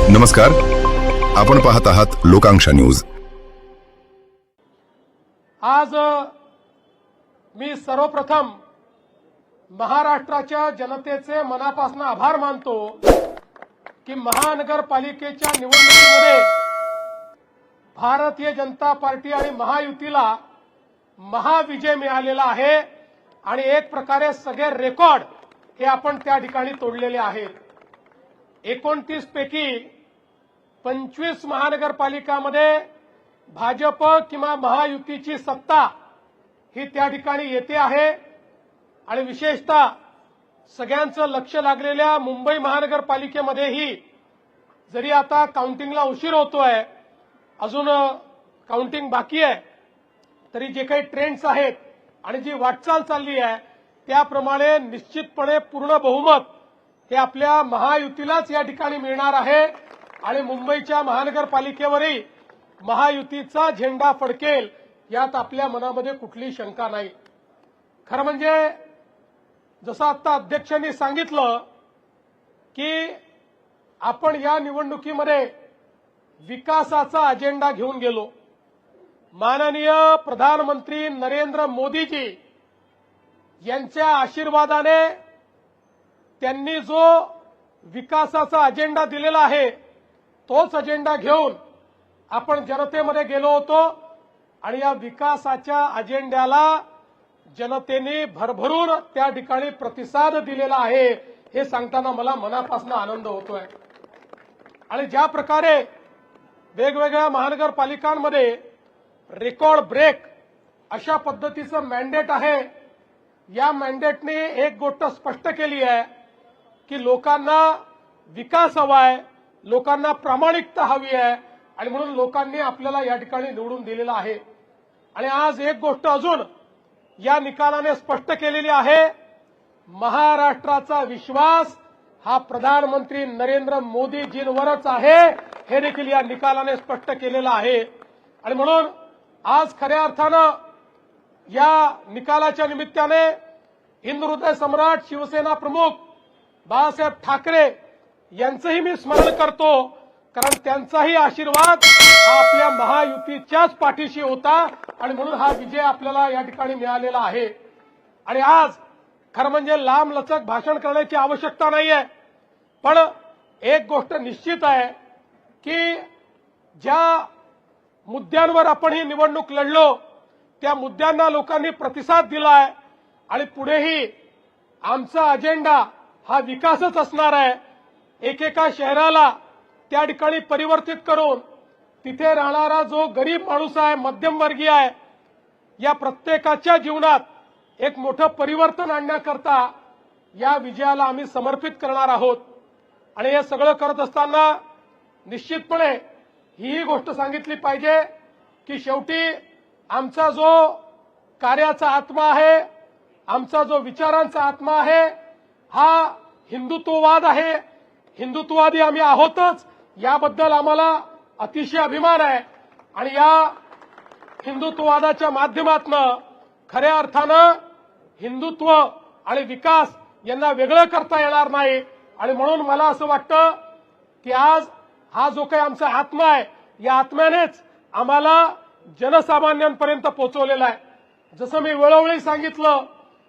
नमस्कार, आपण पाहत आहात लोकांक्षा न्यूज। आज मी सर्वप्रथम महाराष्ट्राच्या जनतेचे मनापासून आभार मानतो की महानगरपालिकेच्या निवडणुकीमध्ये भारतीय जनता पार्टी आणि महायुतीला महाविजय मिळालेला आहे आणि एक प्रकारे सगळे रेकॉर्ड हे आपण त्या ठिकाणी तोडलेले आहेत। 29 पैकी 25 महानगरपालिकांमध्ये भाजप किंवा महायुतीची सत्ता ही त्या ठिकाणी येते आहे आणि विशेषतः सगळ्यांचं लक्ष लागलेल्या मुंबई महानगरपालिकेमध्येही जरी आता काउंटिंगला उशीर होतोय, अजून काउंटिंग बाकी आहे, तरी जे काही ट्रेंड्स आहेत आणि जी वाटचाल चालली आहे त्याप्रमाणे निश्चितपणे पूर्ण बहुमत हे आपल्या महायुतीलाच या ठिकाणी मिळणार आहे आणि मुंबईच्या महानगरपालिकेवरही महायुतीचा झेंडा फडकेल यात आपल्या मनामध्ये कुठली शंका नाही। खरं म्हणजे जसं आता अध्यक्षांनी सांगितलं की आपण या निवडणुकीमध्ये विकासाचा अजेंडा घेऊन गेलो। माननीय प्रधानमंत्री नरेंद्र मोदीजी यांच्या आशीर्वादाने त्यांनी जो विकासाचा अजेंडा दिलेला आहे तोच अजेंडा घेऊन आपण जनतेमध्ये गेलो होतो आणि या विकासाच्या अजेंड्याला जनतेने भरभरून त्या ठिकाणी प्रतिसाद दिलेला आहे हे सांगताना मला मनापासून आनंद होतोय। आणि ज्या प्रकारे वेगवेगळ्या महानगरपालिकांमध्ये रेकॉर्ड ब्रेक अशा पद्धतीचं मॅन्डेट आहे, या मॅन्डेटने एक गोष्ट स्पष्ट केली आहे की लोकांना विकास हवा आहे, लोकांना प्रामाणिकता हवी आहे आणि म्हणून लोकांनी आपल्याला या ठिकाणी निवडून दिलेला आहे। आणि आज एक गोष्ट अजून या निकालाने स्पष्ट केलेली आहे, महाराष्ट्राचा विश्वास हा प्रधानमंत्री नरेंद्र मोदीजींवरच आहे हे देखील या निकालाने स्पष्ट केलेलं आहे। आणि म्हणून आज खऱ्या अर्थानं या निकालाच्या निमित्ताने हिंदुहृदय सम्राट शिवसेना प्रमुख बाळासाहेब ठाकरे यांचंही मी स्मरण करतो, कारण त्यांचाही आशीर्वाद हा आपल्या महायुतीच्याच पाठीशी होता आणि म्हणून हा विजय आपल्याला या ठिकाणी मिळालेला आहे। आणि आज खरं म्हणजे लांब लचक भाषण करण्याची आवश्यकता नाहीये, पण एक गोष्ट निश्चित आहे की ज्या मुद्द्यांवर आपण ही निवडणूक लढलो त्या मुद्द्यांना लोकांनी प्रतिसाद दिलाय आणि पुढेही आमचा अजेंडा हा विकासच असणार आहे। एकेका शहराला त्या ठिकाणी परिवर्तित करून तिथे राहणारा जो गरीब माणूस आहे, मध्यमवर्गीय आहे, या प्रत्येकाच्या जीवनात एक मोठं परिवर्तन आणण्याकरता या विजयाला आम्ही समर्पित करणार आहोत। आणि हे सगळं करत असताना निश्चितपणे ही गोष्ट सांगितली पाहिजे की शेवटी आमचा जो कार्याचा आत्मा आहे, आमचा जो विचारांचा आत्मा आहे हा हिंदुत्ववाद आहे। हिंदुत्ववादी आम्ही आहोतच, याबद्दल आम्हाला अतिशय अभिमान आहे आणि या हिंदुत्ववादाच्या माध्यमातून खऱ्या अर्थानं हिंदुत्व आणि विकास यांना वेगळं करता येणार नाही। आणि म्हणून मला असं वाटतं की आज हा जो काही आमचा आत्मा आहे या आत्म्यानेच आम्हाला जनसामान्यांपर्यंत पोहोचवलेला आहे। जसं मी वेळोवेळी सांगितलं,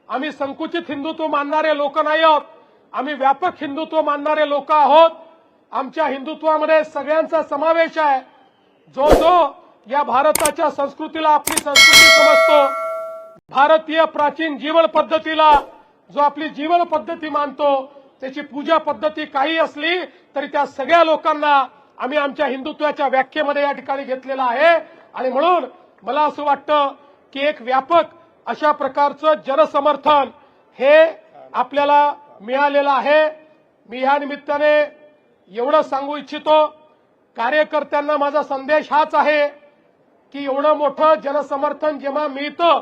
आम्ही संकुचित हिंदुत्व मानणारे लोक नाही आहोत, आम्ही व्यापक हिंदुत्व मानणारे लोक आहोत। आमच्या हिंदुत्वामध्ये सगळ्यांचा समावेश आहे। जो या भारताच्या संस्कृतीला आपली संस्कृती समजतो, भारतीय प्राचीन जीवन पद्धतीला जो आपली जीवन पद्धती मानतो, त्याची पूजा पद्धती काही असली तरी त्या सगळ्या लोकांना आम्ही आमच्या हिंदुत्वाच्या व्याख्येमध्ये या ठिकाणी घेतलेला आहे। आणि म्हणून मला असं वाटतं की एक व्यापक अशा प्रकारचं जनसमर्थन हे आपल्याला मिळालेलं आहे। मी या निमित्ताने एवढं सांगू इच्छितो, कार्यकर्त्यांना माझा संदेश हाच आहे की एवढं मोठं जनसमर्थन जेव्हा मिळतं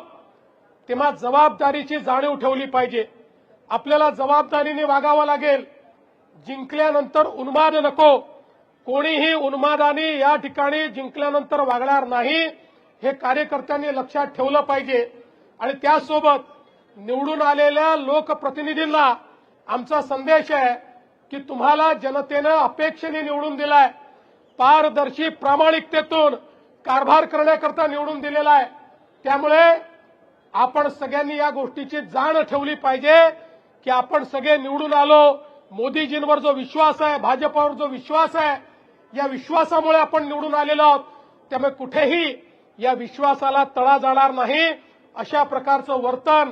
तेव्हा जबाबदारीची जाणीव ठेवली पाहिजे। आपल्याला जबाबदारीने वागावं लागेल। जिंकल्यानंतर उन्माद नको, कोणीही उन्मादाने या ठिकाणी जिंकल्यानंतर वागणार नाही हे कार्यकर्त्यांनी लक्षात ठेवलं पाहिजे। आणि त्यासोबत निवडून आलेल्या लोकप्रतिनिधींना आमचा संदेश आहे की तुम्हाला जनतेनं अपेक्षेने निवडून दिलाय, पारदर्शी प्रामाणिकतेतून कारभार करण्याकरता निवडून दिलेला आहे. त्यामुळे आपण सगळ्यांनी या गोष्टीची जाण ठेवली पाहिजे की आपण सगळे निवडून आलो. मोदीजींवर जो विश्वास आहे, भाजपावर जो विश्वास आहे, या विश्वासामुळे आपण निवडून आलेलो आहोत. त्यामुळे कुठेही या विश्वासाला तडा जाणार नाही अशा प्रकारचं वर्तन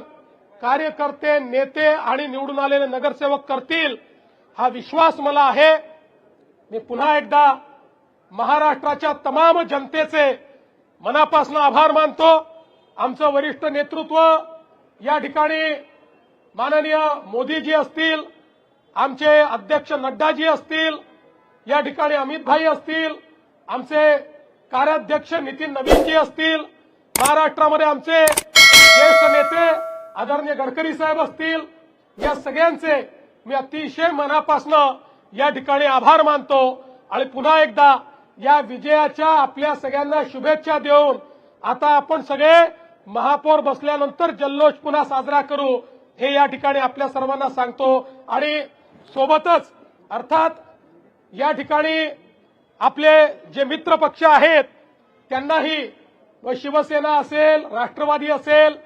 कार्यकर्ते, नेते आणि निवडून आलेले नगरसेवक करतील, हा विश्वास मला आहे. मी पुन्हा एकदा महाराष्ट्राच्या तमाम जनतेचे मनापासून आभार मानतो. आमचं वरिष्ठ नेतृत्व या ठिकाणी माननीय मोदीजी असतील, आमचे अध्यक्ष नड्डाजी असतील, या ठिकाणी अमितभाई असतील, आमचे कार्याध्यक्ष नितीन नवीनजी असतील, महाराष्ट्रामध्ये आमचे ज्येष्ठ नेते आदरणीय गडकरी साहेब असतील, या सगळ्यांचे मी अतिशय मनापासून या ठिकाणी आभार मानतो. आणि पुन्हा एकदा या विजयाच्या आपल्या सगळ्यांना शुभेच्छा देऊन आता आपण सगळे महापौर बसल्यानंतर जल्लोष पुन्हा साजरा करू, हे या ठिकाणी आपल्या सर्वांना सांगतो. आणि सोबतच अर्थात या ठिकाणी आपले जे मित्र पक्ष आहेत त्यांनाही, शिवसेना असेल, राष्ट्रवादी असेल,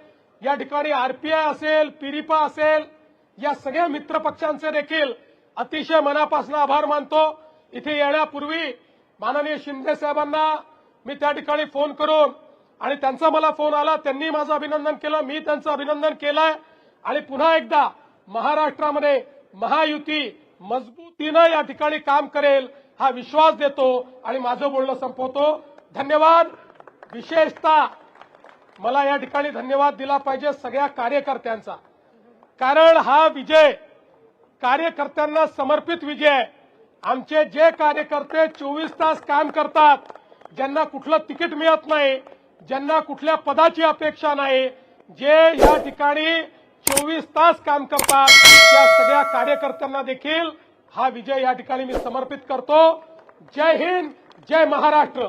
या ठिकाणी आरपीआय असेल, पिरिपा असेल, या सगळ्या मित्र पक्षांचे देखील अतिशय मनापासून आभार मानतो. इथे येण्यापूर्वी माननीय शिंदे साहेबांना मी त्या ठिकाणी फोन करून, आणि त्यांचा मला फोन आला, त्यांनी माझं अभिनंदन केलं, मी त्यांचं अभिनंदन केलंय. आणि पुन्हा एकदा महाराष्ट्रामध्ये महायुती मजबूतीनं या ठिकाणी काम करेल हा विश्वास देतो आणि माझं बोलणं संपवतो. धन्यवाद. विशेषतः मला या ठिकाणी धन्यवाद दिला पाहिजे सगळ्या कार्यकर्त्यांचा, कारण हा विजय कार्यकर्त्यांना समर्पित विजय आहे. आमचे जे कार्यकर्ते 24 तास काम करतात, ज्यांना कुठलं तिकीट मिळत नाही, ज्यांना कुठल्या पदाची अपेक्षा नाही, जे या ठिकाणी 24 तास काम करतात, त्या सगळ्या कार्यकर्त्यांना देखील हा विजय या ठिकाणी मी समर्पित करतो. जय हिंद, जय महाराष्ट्र.